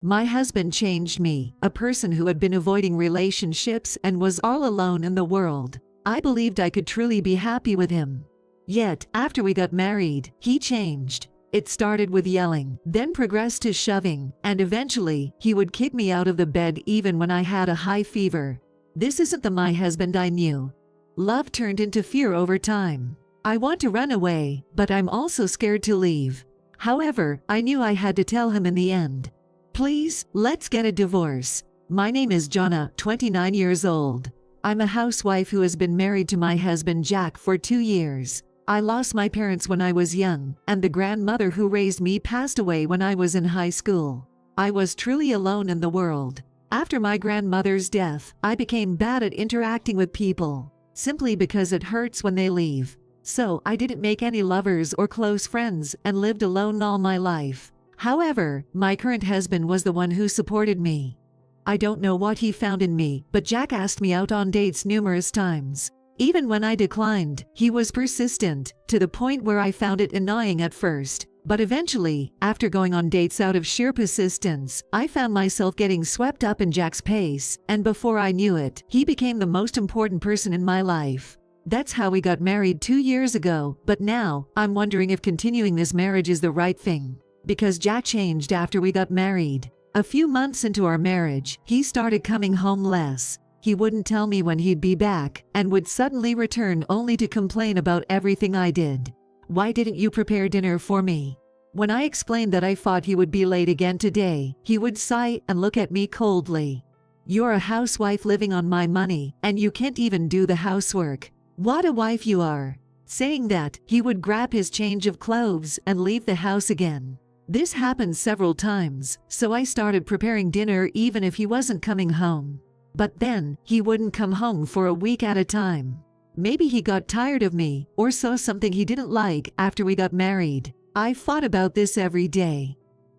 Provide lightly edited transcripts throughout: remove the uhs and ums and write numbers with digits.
My husband changed me, a person who had been avoiding relationships and was all alone in the world. I believed I could truly be happy with him. Yet, after we got married, he changed. It started with yelling, then progressed to shoving, and eventually, he would kick me out of the bed even when I had a high fever. This isn't the my husband I knew. Love turned into fear over time. I want to run away, but I'm also scared to leave. However, I knew I had to tell him in the end. Please, let's get a divorce. My name is Jonna, 29 years old. I'm a housewife who has been married to my husband Jack for 2 years. I lost my parents when I was young, and the grandmother who raised me passed away when I was in high school. I was truly alone in the world. After my grandmother's death, I became bad at interacting with people, simply because it hurts when they leave. So I didn't make any lovers or close friends and lived alone all my life. However, my current husband was the one who supported me. I don't know what he found in me, but Jack asked me out on dates numerous times. Even when I declined, he was persistent, to the point where I found it annoying at first. But eventually, after going on dates out of sheer persistence, I found myself getting swept up in Jack's pace, and before I knew it, he became the most important person in my life. That's how we got married 2 years ago, but now, I'm wondering if continuing this marriage is the right thing. Because Jack changed after we got married. A few months into our marriage, he started coming home less. He wouldn't tell me when he'd be back, and would suddenly return only to complain about everything I did. Why didn't you prepare dinner for me? When I explained that I thought he would be late again today, he would sigh and look at me coldly. You're a housewife living on my money, and you can't even do the housework. What a wife you are. Saying that, he would grab his change of clothes and leave the house again. This happened several times, so I started preparing dinner even if he wasn't coming home. But then, he wouldn't come home for a week at a time. Maybe he got tired of me, or saw something he didn't like after we got married. I thought about this every day.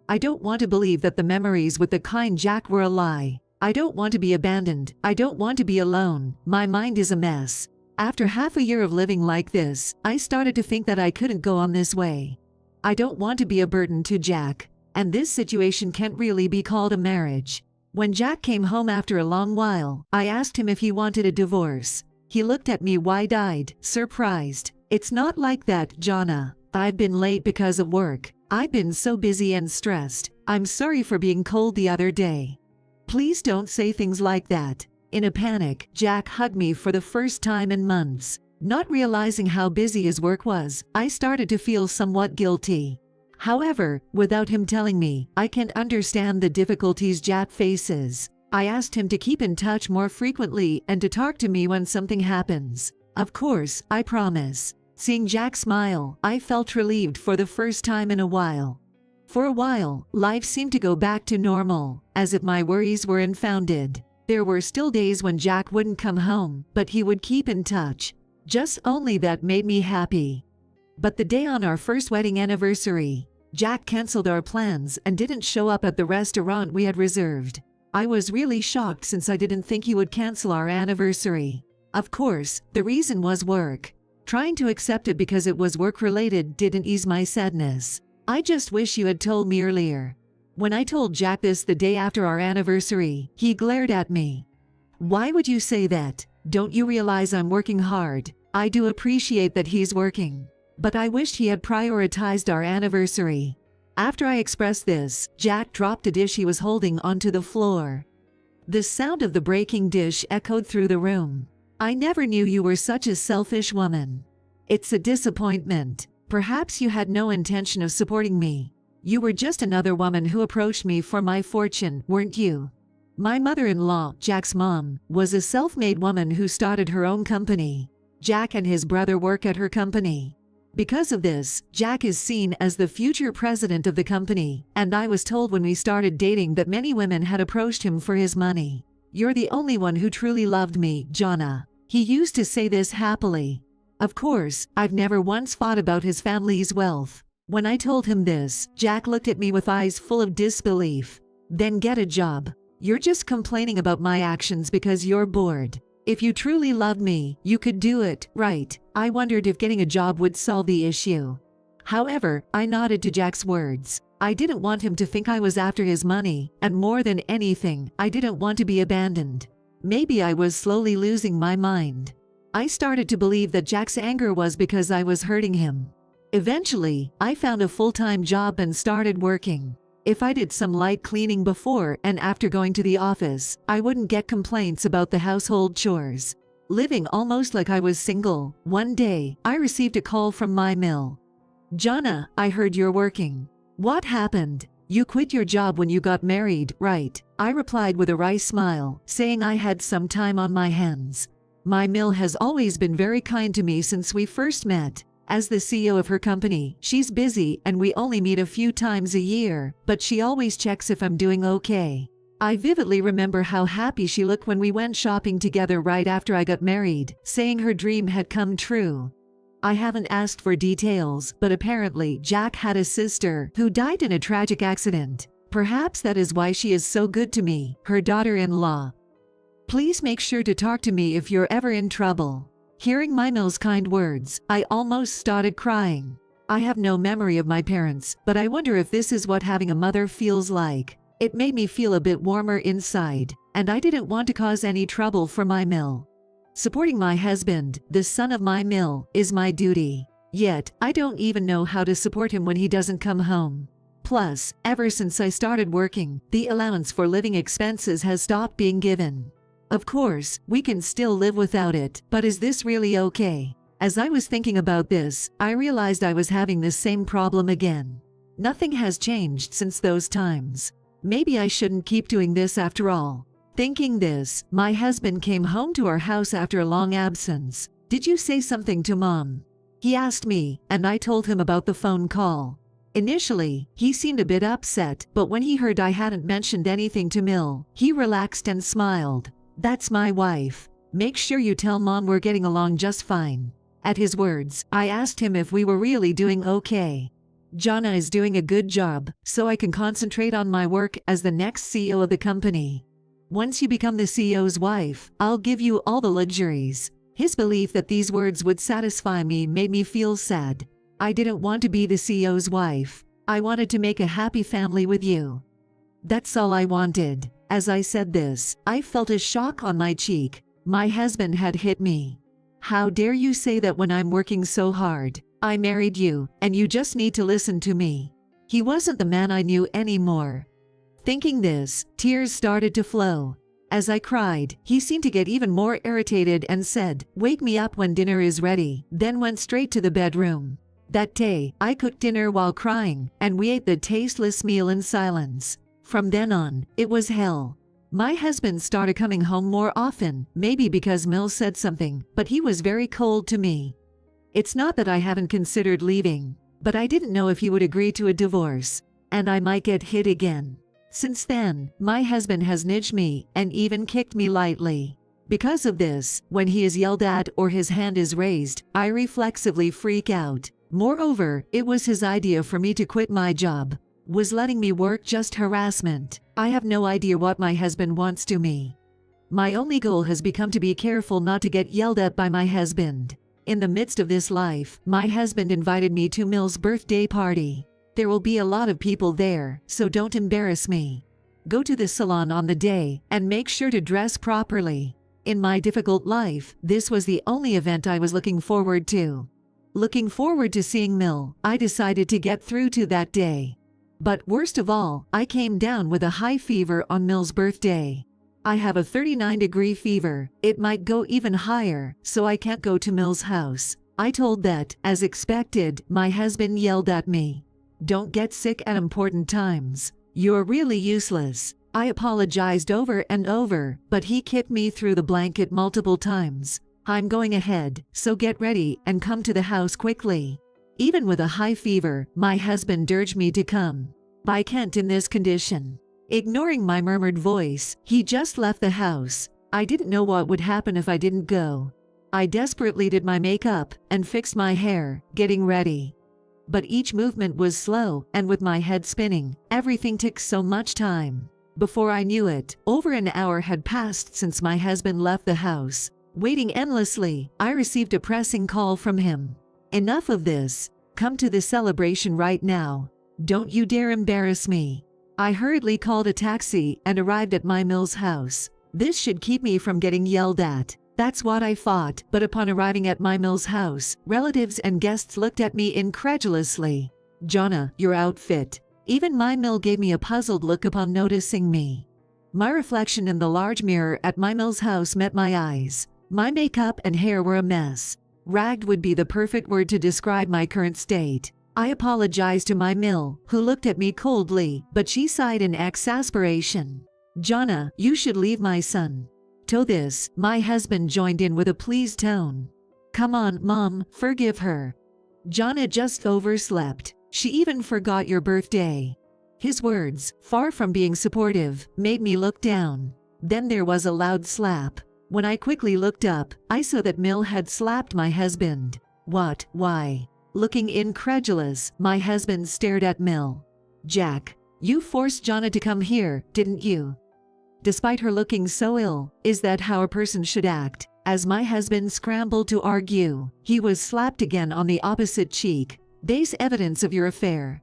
I don't want to believe that the memories with the kind Jack were a lie. I don't want to be abandoned. I don't want to be alone. My mind is a mess. After half a year of living like this, I started to think that I couldn't go on this way. I don't want to be a burden to Jack, and this situation can't really be called a marriage. When Jack came home after a long while, I asked him if he wanted a divorce. He looked at me wide-eyed, surprised. It's not like that, Jonna. I've been late because of work. I've been so busy and stressed. I'm sorry for being cold the other day. Please don't say things like that. In a panic, Jack hugged me for the first time in months. Not realizing how busy his work was, I started to feel somewhat guilty. However, without him telling me, I can understand the difficulties Jack faces. I asked him to keep in touch more frequently and to talk to me when something happens. Of course, I promise. Seeing Jack smile, I felt relieved for the first time in a while. For a while, life seemed to go back to normal, as if my worries were unfounded. There were still days when Jack wouldn't come home, but he would keep in touch. Just only that made me happy. But the day on our first wedding anniversary, Jack canceled our plans and didn't show up at the restaurant we had reserved. I was really shocked since I didn't think he would cancel our anniversary. Of course, the reason was work. Trying to accept it because it was work-related didn't ease my sadness. I just wish you had told me earlier. When I told Jack this the day after our anniversary, he glared at me. Why would you say that? Don't you realize I'm working hard? I do appreciate that he's working. But I wished he had prioritized our anniversary. After I expressed this, Jack dropped a dish he was holding onto the floor. The sound of the breaking dish echoed through the room. I never knew you were such a selfish woman. It's a disappointment. Perhaps you had no intention of supporting me. You were just another woman who approached me for my fortune, weren't you? My mother-in-law, Jack's mom, was a self-made woman who started her own company. Jack and his brother work at her company. Because of this, Jack is seen as the future president of the company, and I was told when we started dating that many women had approached him for his money. You're the only one who truly loved me, Jonna. He used to say this happily. Of course, I've never once thought about his family's wealth. When I told him this, Jack looked at me with eyes full of disbelief. Then get a job. You're just complaining about my actions because you're bored. If you truly loved me, you could do it, right? I wondered if getting a job would solve the issue. However, I nodded to Jack's words. I didn't want him to think I was after his money, and more than anything, I didn't want to be abandoned. Maybe I was slowly losing my mind. I started to believe that Jack's anger was because I was hurting him. Eventually, I found a full-time job and started working. If I did some light cleaning before and after going to the office, I wouldn't get complaints about the household chores. Living almost like I was single, one day, I received a call from my mill. "Jonna, I heard you're working. What happened? You quit your job when you got married, right?" I replied with a wry smile, saying I had some time on my hands. My mill has always been very kind to me since we first met. As the CEO of her company, she's busy and we only meet a few times a year, but she always checks if I'm doing okay. I vividly remember how happy she looked when we went shopping together right after I got married, saying her dream had come true. I haven't asked for details, but apparently Jack had a sister who died in a tragic accident. Perhaps that is why she is so good to me, her daughter-in-law. Please make sure to talk to me if you're ever in trouble. Hearing my mill's kind words, I almost started crying. I have no memory of my parents, but I wonder if this is what having a mother feels like. It made me feel a bit warmer inside, and I didn't want to cause any trouble for my mill. Supporting my husband, the son of my mill, is my duty. Yet, I don't even know how to support him when he doesn't come home. Plus, ever since I started working, the allowance for living expenses has stopped being given. Of course, we can still live without it, but is this really okay? As I was thinking about this, I realized I was having the same problem again. Nothing has changed since those times. Maybe I shouldn't keep doing this after all. Thinking this, my husband came home to our house after a long absence. "Did you say something to Mom?" he asked me, and I told him about the phone call. Initially, he seemed a bit upset, but when he heard I hadn't mentioned anything to Mill, he relaxed and smiled. "That's my wife. Make sure you tell Mom we're getting along just fine." At his words, I asked him if we were really doing okay. "Jonna is doing a good job, so I can concentrate on my work as the next CEO of the company. Once you become the CEO's wife, I'll give you all the luxuries." His belief that these words would satisfy me made me feel sad. I didn't want to be the CEO's wife. I wanted to make a happy family with you. That's all I wanted. As I said this, I felt a shock on my cheek. My husband had hit me. "How dare you say that when I'm working so hard? I married you, and you just need to listen to me." He wasn't the man I knew anymore. Thinking this, tears started to flow. As I cried, he seemed to get even more irritated and said, "Wake me up when dinner is ready," then went straight to the bedroom. That day, I cooked dinner while crying, and we ate the tasteless meal in silence. From then on, it was hell. My husband started coming home more often, maybe because Mill said something, but he was very cold to me. It's not that I haven't considered leaving, but I didn't know if he would agree to a divorce, and I might get hit again. Since then, my husband has nudged me and even kicked me lightly. Because of this, when he is yelled at or his hand is raised, I reflexively freak out. Moreover, it was his idea for me to quit my job. Was letting me work just harassment? I have no idea what my husband wants to me. My only goal has become to be careful not to get yelled at by my husband. In the midst of this life, my husband invited me to Mill's birthday party. There will be a lot of people there, so don't embarrass me. Go to the salon on the day, and make sure to dress properly. In my difficult life, this was the only event I was looking forward to. Looking forward to seeing Mill, I decided to get through to that day. But worst of all, I came down with a high fever on Mill's birthday. I have a 39-degree fever. It might go even higher, so I can't go to Mill's house. I told that, as expected, my husband yelled at me. "Don't get sick at important times. You're really useless." I apologized over and over, but he kicked me through the blanket multiple times. "I'm going ahead, so get ready and come to the house quickly." Even with a high fever, my husband urged me to come. I can't in this condition. Ignoring my murmured voice, he just left the house. I didn't know what would happen if I didn't go. I desperately did my makeup and fixed my hair, getting ready. But each movement was slow, and with my head spinning, everything took so much time. Before I knew it, over an hour had passed since my husband left the house. Waiting endlessly, I received a pressing call from him. "Enough of this. Come to the celebration right now. Don't you dare embarrass me. I hurriedly called a taxi and arrived at my Mill's house. This should keep me from getting yelled at. That's what I thought, but upon arriving at my Mill's house, relatives and guests looked at me incredulously. "Jonna, your outfit." Even my Mill gave me a puzzled look upon noticing me. My reflection in the large mirror at my Mill's house met my eyes. My makeup and hair were a mess. Ragged would be the perfect word to describe my current state. I apologized to my Mill, who looked at me coldly, but she sighed in exasperation. "Jonna, you should leave my son." To this, my husband joined in with a pleased tone. "Come on, Mom, forgive her. Jonna just overslept. She even forgot your birthday." His words, far from being supportive, made me look down. Then there was a loud slap. When I quickly looked up, I saw that Mill had slapped my husband. "What? Why?" Looking incredulous, my husband stared at Mill. "Jack, you forced Jonna to come here, didn't you?" Despite her looking so ill, is that how a person should act? As my husband scrambled to argue, he was slapped again on the opposite cheek. "There's evidence of your affair.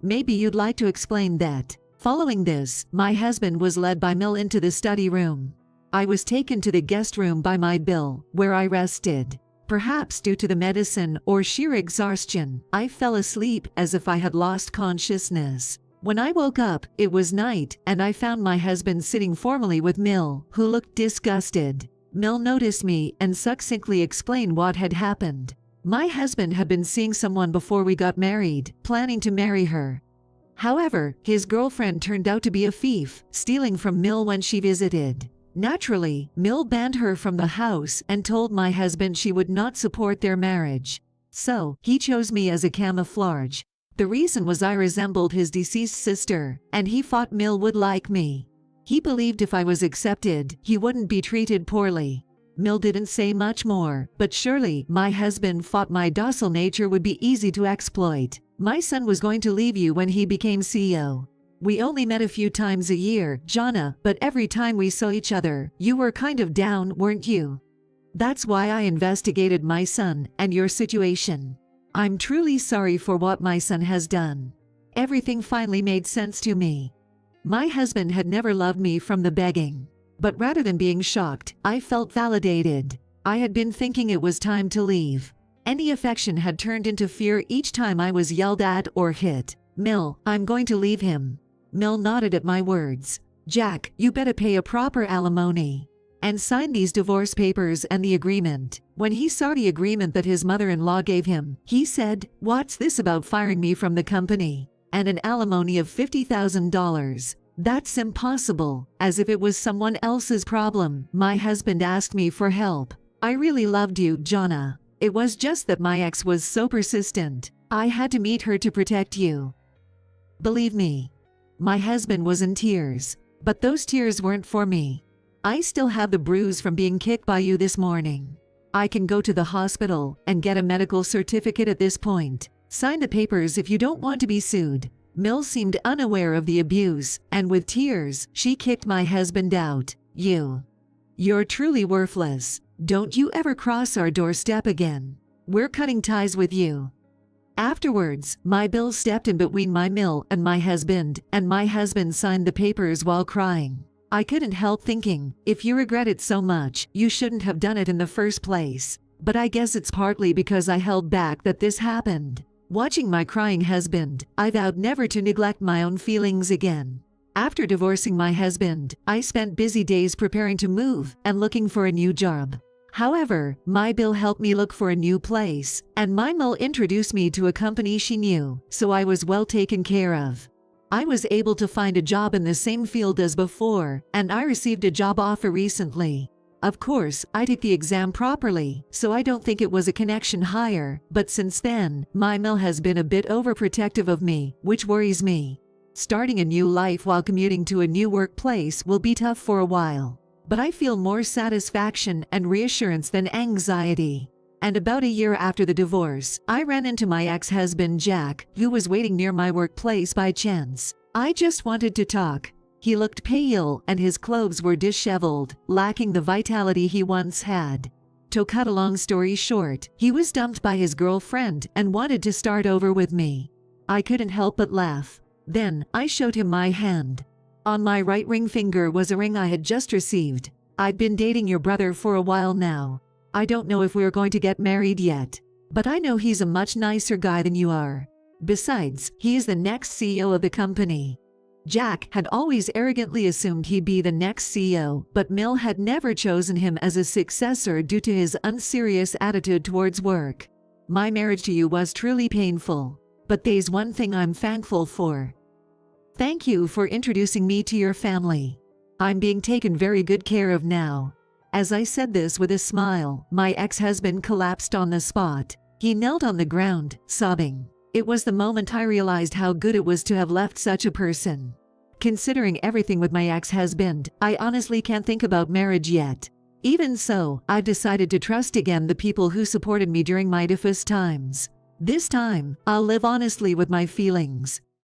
Maybe you'd like to explain that." Following this, my husband was led by Mill into the study room. I was taken to the guest room by my Bill, where I rested. Perhaps due to the medicine or sheer exhaustion, I fell asleep as if I had lost consciousness. When I woke up, it was night, and I found my husband sitting formally with Mill, who looked disgusted. Mill noticed me and succinctly explained what had happened. My husband had been seeing someone before we got married, planning to marry her. However, his girlfriend turned out to be a thief, stealing from Mill when she visited. Naturally, Mill banned her from the house and told my husband she would not support their marriage. So, he chose me as a camouflage. The reason was I resembled his deceased sister, and he thought Mill would like me. He believed if I was accepted, he wouldn't be treated poorly. Mill didn't say much more, but surely my husband thought my docile nature would be easy to exploit. "My son was going to leave you when he became CEO. We only met a few times a year, Jonna, but every time we saw each other, you were kind of down, weren't you? That's why I investigated my son and your situation. I'm truly sorry for what my son has done." Everything finally made sense to me. My husband had never loved me from the begging. But rather than being shocked, I felt validated. I had been thinking it was time to leave. Any affection had turned into fear each time I was yelled at or hit. "Mill, I'm going to leave him." Mill nodded at my words. "Jack, you better pay a proper alimony and sign these divorce papers and the agreement." When he saw the agreement that his mother-in-law gave him, he said, "What's this about firing me from the company? And an alimony of $50,000. That's impossible." As if it was someone else's problem, my husband asked me for help. "I really loved you, Jonna. It was just that my ex was so persistent. I had to meet her to protect you." Believe me, my husband was in tears. But those tears weren't for me. "I still have the bruise from being kicked by you this morning. I can go to the hospital and get a medical certificate at this point. Sign the papers if you don't want to be sued." Mill seemed unaware of the abuse, and with tears, she kicked my husband out. You're truly worthless. Don't you ever cross our doorstep again. We're cutting ties with you." Afterwards, my Bill stepped in between my Mill and my husband signed the papers while crying. I couldn't help thinking, if you regret it so much, you shouldn't have done it in the first place. But I guess it's partly because I held back that this happened. Watching my crying husband, I vowed never to neglect my own feelings again. After divorcing my husband, I spent busy days preparing to move and looking for a new job. However, my Bill helped me look for a new place, and my Mill introduced me to a company she knew, so I was well taken care of. I was able to find a job in the same field as before, and I received a job offer recently. Of course, I took the exam properly, so I don't think it was a connection hire, but since then, my Mill has been a bit overprotective of me, which worries me. Starting a new life while commuting to a new workplace will be tough for a while. But I feel more satisfaction and reassurance than anxiety. And about a year after the divorce, I ran into my ex-husband Jack, who was waiting near my workplace by chance. I just wanted to talk. He looked pale and his clothes were disheveled, lacking the vitality he once had. To cut a long story short, he was dumped by his girlfriend and wanted to start over with me. I couldn't help but laugh. Then, I showed him my hand. On my right ring finger was a ring I had just received. I'd been dating your brother for a while now. I don't know if we're going to get married yet, but I know he's a much nicer guy than you are. Besides, he is the next CEO of the company. Jack had always arrogantly assumed he'd be the next CEO, but Mill had never chosen him as a successor due to his unserious attitude towards work. My marriage to you was truly painful, but there's one thing I'm thankful for. Thank you for introducing me to your family. I'm being taken very good care of now. As I said this with a smile, my ex-husband collapsed on the spot. He knelt on the ground, sobbing. It was the moment I realized how good it was to have left such a person. Considering everything with my ex-husband, I honestly can't think about marriage yet. Even so, I've decided to trust again the people who supported me during my toughest times. This time, I'll live honestly with my feelings.